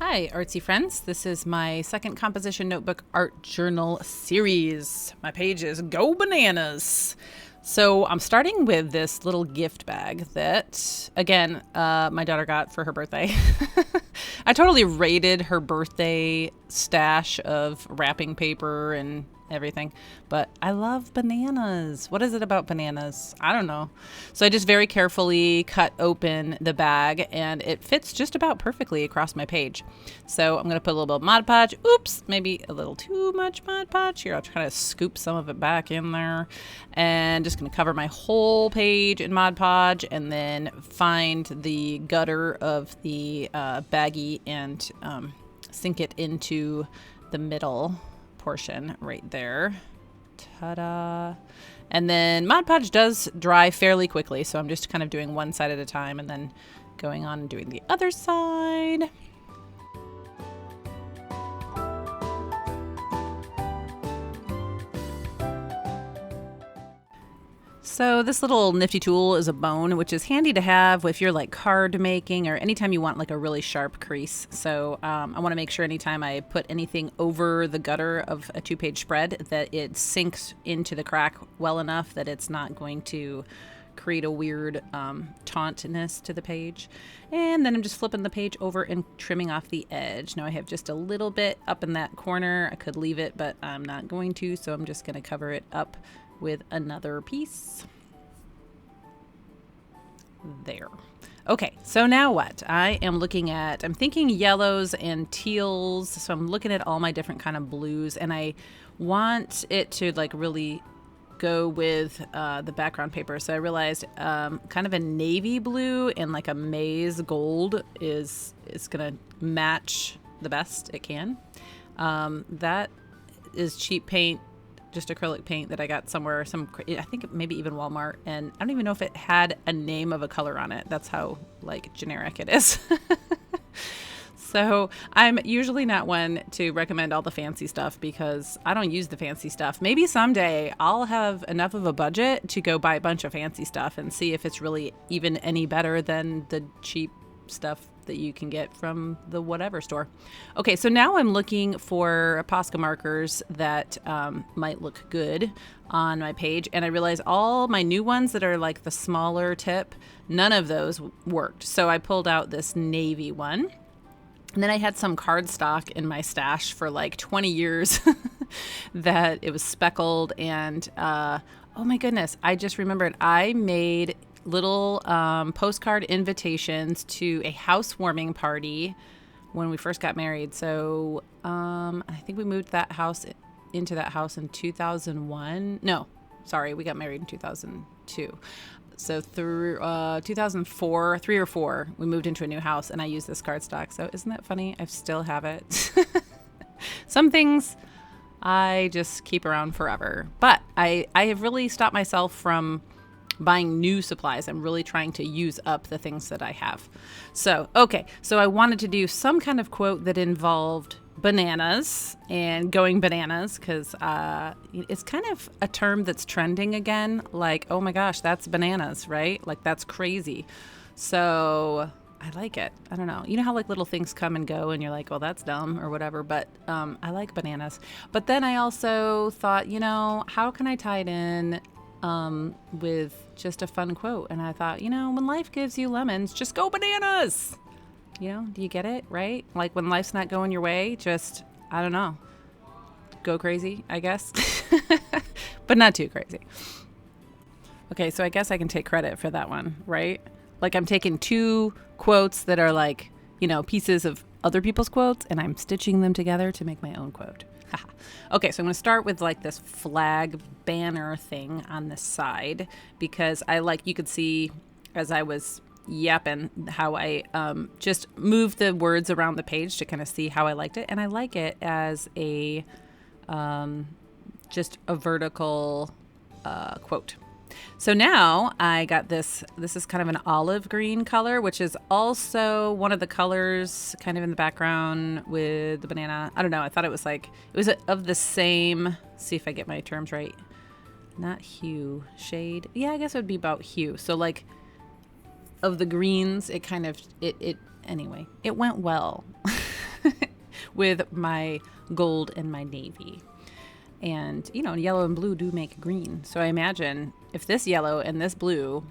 Hi, artsy friends. This is my second composition notebook art journal series. My pages go bananas. So I'm starting with this little gift bag that, again, my daughter got for her birthday. I totally raided her birthday stash of wrapping paper and everything, but I love bananas. What is it about bananas? I don't know. So I just very carefully cut open the bag and it fits just about perfectly across my page. So I'm going to put a little bit of Mod Podge. Oops, maybe a little too much Mod Podge. Here, I'll try to scoop some of it back in there. And just going to cover my whole page in Mod Podge and then find the gutter of the baggie and sink it into the middle portion right there. Ta-da. And then Mod Podge does dry fairly quickly, so I'm just kind of doing one side at a time and then going on and doing the other side. So this little nifty tool is a bone, which is handy to have if you're like card making or anytime you want like a really sharp crease. So I want to make sure anytime I put anything over the gutter of a 2-page spread that it sinks into the crack well enough that it's not going to create a weird tauntness to the page. And then I'm just flipping the page over and trimming off the edge. Now I have just a little bit up in that corner. I could leave it, but I'm not going to, so I'm just going to cover it up with another piece. There. Okay, so now what? I'm thinking yellows and teals. So I'm looking at all my different kind of blues, and I want it to like really go with the background paper. So I realized kind of a navy blue and like a maize gold is gonna match the best it can. That is cheap paint, just acrylic paint that I got somewhere, I think maybe even Walmart, and I don't even know if it had a name of a color on it. That's how like generic it is. So I'm usually not one to recommend all the fancy stuff because I don't use the fancy stuff. Maybe someday I'll have enough of a budget to go buy a bunch of fancy stuff and see if it's really even any better than the cheap stuff that you can get from the whatever store. Okay, so now I'm looking for Posca markers that might look good on my page, and I realize all my new ones that are like the smaller tip, none of those worked. So I pulled out this navy one. And then I had some cardstock in my stash for like 20 years that it was speckled. And oh my goodness, I just remembered I made little postcard invitations to a housewarming party when we first got married. So I think we moved into that house in 2001. No, sorry, we got married in 2002. So through 2004, 3 or 4, we moved into a new house and I used this cardstock. So isn't that funny? I still have it. Some things I just keep around forever. But I have really stopped myself from buying new supplies. I'm really trying to use up the things that I have. So, okay. So I wanted to do some kind of quote that involved bananas and going bananas because it's kind of a term that's trending again. Like, oh my gosh, that's bananas, right? Like, that's crazy. So I like it. I don't know. You know how like little things come and go and you're like, well, that's dumb or whatever. But I like bananas. But then I also thought, how can I tie it in with just a fun quote? And I thought, when life gives you lemons, just go bananas. Do you get it, right? Like when life's not going your way, just, I don't know, go crazy, I guess. But not too crazy. Okay, so I guess I can take credit for that one, right? Like I'm taking 2 quotes that are like, pieces of other people's quotes, and I'm stitching them together to make my own quote. Okay, so I'm going to start with like this flag banner thing on the side because you could see as I was yapping how I just moved the words around the page to kind of see how I liked it. And I like it as a just a vertical quote. So now I got this is kind of an olive green color, which is also one of the colors kind of in the background with the banana. I don't know. I thought it was of the same, see if I get my terms right. Not hue, shade. Yeah, I guess it would be about hue. So like of the greens, it kind of, anyway, it went well. with my gold and my navy. And, you know, yellow and blue do make green. So I imagine if this yellow and this blue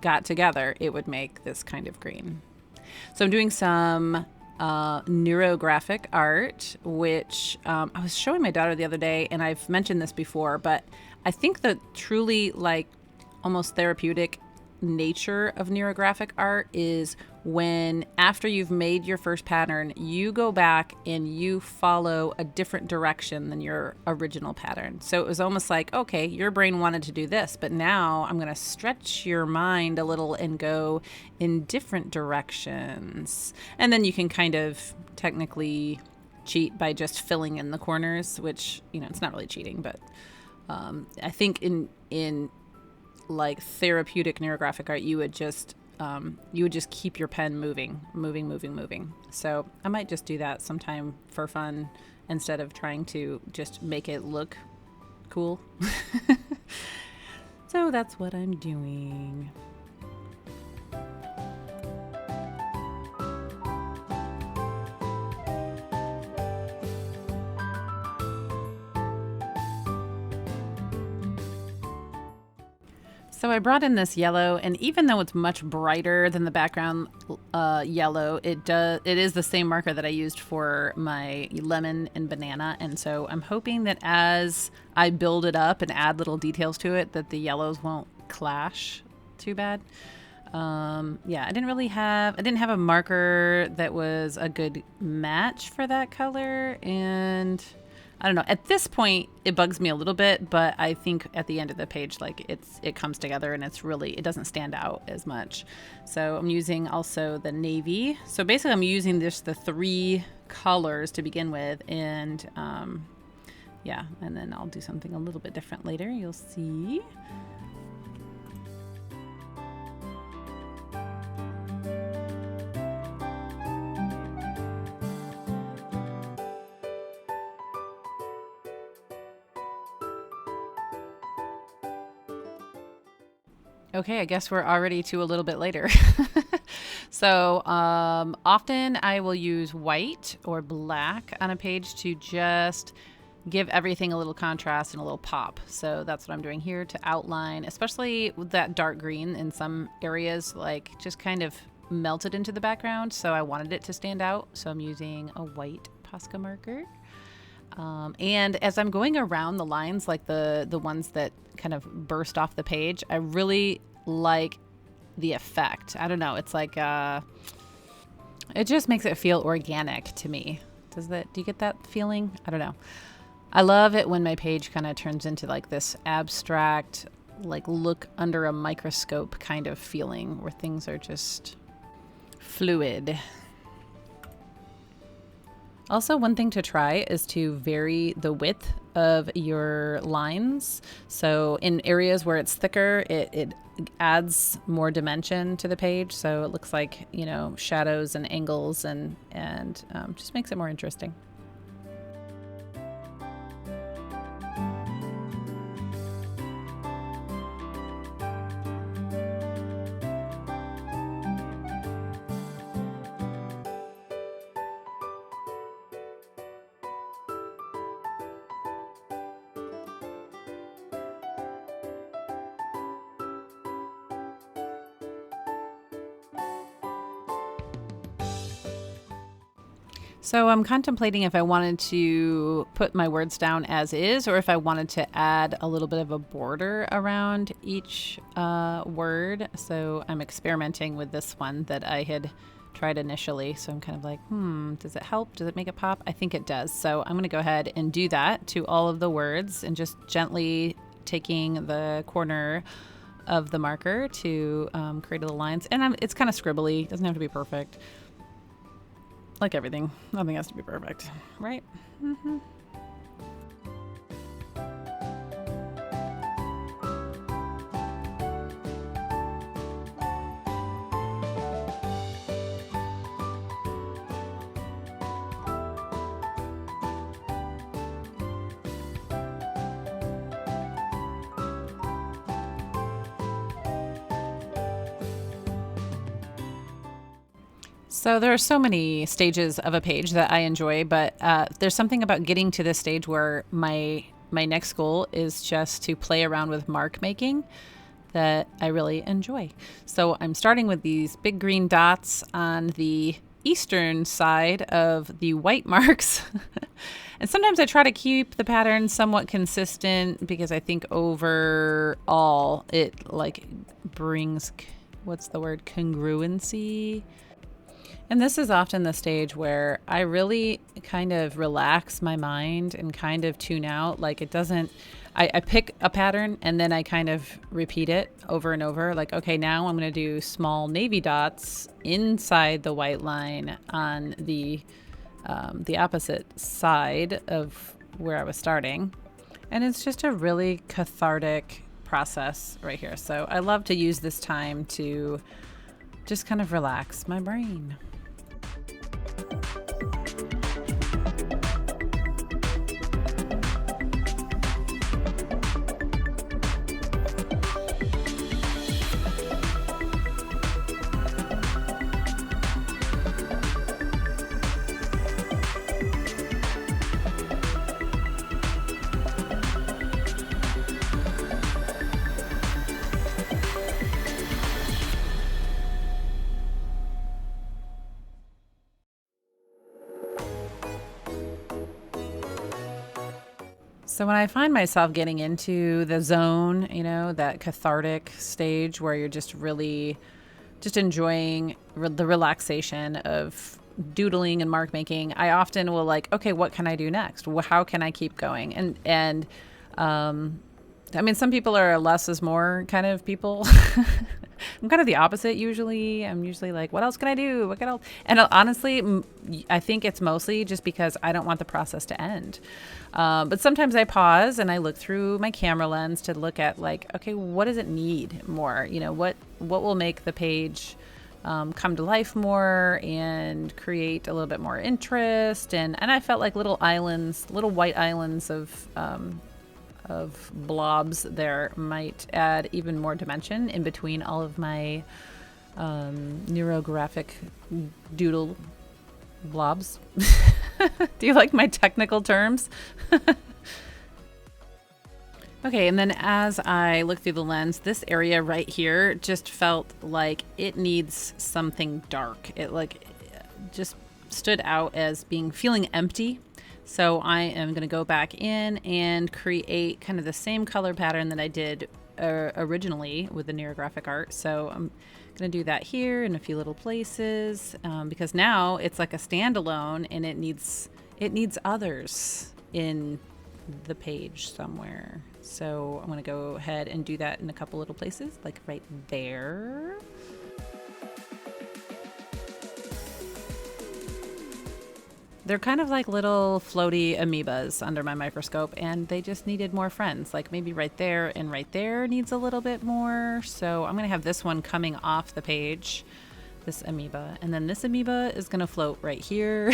got together, it would make this kind of green. So I'm doing some neurographic art, which I was showing my daughter the other day, and I've mentioned this before, but I think the truly like almost therapeutic nature of neurographic art is when after you've made your first pattern, you go back and you follow a different direction than your original pattern. So it was almost like, okay, your brain wanted to do this, but now I'm going to stretch your mind a little and go in different directions. And then you can kind of technically cheat by just filling in the corners, which, you know, it's not really cheating, but I think in like therapeutic neurographic art, you would just keep your pen moving. So I might just do that sometime for fun instead of trying to just make it look cool. So that's what I'm doing. So I brought in this yellow, and even though it's much brighter than the background yellow, it is the same marker that I used for my lemon and banana. And so I'm hoping that as I build it up and add little details to it, that the yellows won't clash too bad. Yeah, I didn't have a marker that was a good match for that color, and I don't know. At this point, it bugs me a little bit, but I think at the end of the page, like it comes together and it doesn't stand out as much. So I'm using also the navy. So basically, I'm using the 3 colors to begin with, and yeah, and then I'll do something a little bit different later. You'll see. Okay, I guess we're already to a little bit later. So often I will use white or black on a page to just give everything a little contrast and a little pop. So that's what I'm doing here to outline, especially with that dark green in some areas, like just kind of melted into the background. So I wanted it to stand out. So I'm using a white Posca marker. And as I'm going around the lines, like the ones that kind of burst off the page, I really like the effect. I don't know. It's like, it just makes it feel organic to me. Do you get that feeling? I don't know. I love it when my page kind of turns into like this abstract, like look under a microscope kind of feeling where things are just fluid. Also, one thing to try is to vary the width of your lines. So in areas where it's thicker, it adds more dimension to the page. So it looks like, you know, shadows and angles and just makes it more interesting. So I'm contemplating if I wanted to put my words down as is, or if I wanted to add a little bit of a border around each word. So I'm experimenting with this one that I had tried initially. So I'm kind of like, does it help? Does it make it pop? I think it does. So I'm going to go ahead and do that to all of the words and just gently taking the corner of the marker to create little lines. And it's kind of scribbly. It doesn't have to be perfect. Like everything, nothing has to be perfect, right? Mm-hmm. So there are so many stages of a page that I enjoy, but there's something about getting to this stage where my next goal is just to play around with mark making that I really enjoy. So I'm starting with these big green dots on the eastern side of the white marks. And sometimes I try to keep the pattern somewhat consistent because I think overall it like brings, what's the word, congruency. And this is often the stage where I really kind of relax my mind and kind of tune out. Like it doesn't, I pick a pattern and then I kind of repeat it over and over. Like, okay, now I'm going to do small navy dots inside the white line on the opposite side of where I was starting. And it's just a really cathartic process right here. So I love to use this time to just kind of relax my brain. So when I find myself getting into the zone, you know, that cathartic stage where you're just really just enjoying the relaxation of doodling and mark making, I often will like, okay, what can I do next? How can I keep going? And I mean, some people are less is more kind of people. I'm kind of the opposite usually. I'm usually like, what else can I do? What can else? And honestly, I think it's mostly just because I don't want the process to end. But sometimes I pause and I look through my camera lens to look at like, okay, what does it need more? You know, what will make the page come to life more and create a little bit more interest? And I felt like little islands, little white islands of blobs there might add even more dimension in between all of my neurographic doodle blobs. Do you like my technical terms? Okay, and then as I look through the lens, this area right here just felt like it needs something dark. It like just stood out as feeling empty. So I am going to go back in and create kind of the same color pattern that I did originally with the Neurographic art. So I'm going to do that here in a few little places because now it's like a standalone and it needs others in the page somewhere. So I'm going to go ahead and do that in a couple little places, like right there. They're kind of like little floaty amoebas under my microscope, and they just needed more friends. Like maybe right there and right there needs a little bit more. So I'm going to have this one coming off the page, this amoeba. And then this amoeba is going to float right here.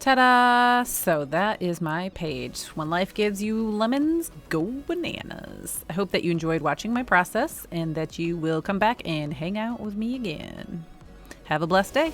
Ta-da! So that is my page. When life gives you lemons, go bananas. I hope that you enjoyed watching my process and that you will come back and hang out with me again. Have a blessed day.